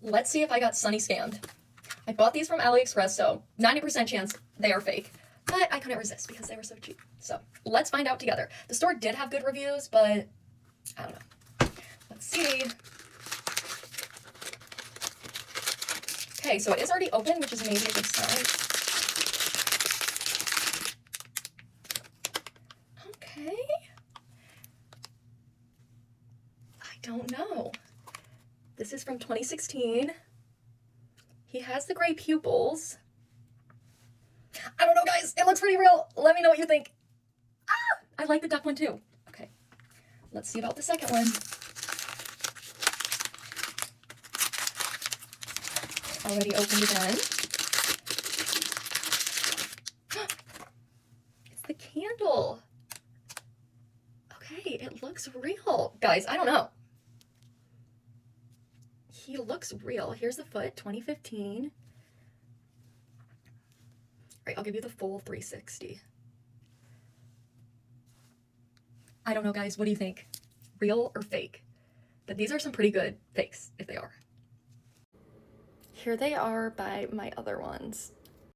Let's see if I got Sonny scammed. I bought these from AliExpress, so 90% chance they are fake. But I couldn't resist because they were so cheap. So let's find out together. The store did have good reviews, but I don't know. Let's see. Okay, so it is already open, which is maybe a good sign. Okay. I don't know. This is from 2016. He has the gray pupils. I don't know, guys. It looks pretty real. Let me know what you think. Ah! I like the duck one, too. Okay. Let's see about the second one. Already opened again. It's the candle. Okay, it looks real. Guys, I don't know. He looks real. Here's the foot, 2015. All right, I'll give you the full 360. I don't know, guys. What do you think? Real or fake? But these are some pretty good fakes, if they are. Here they are by my other ones.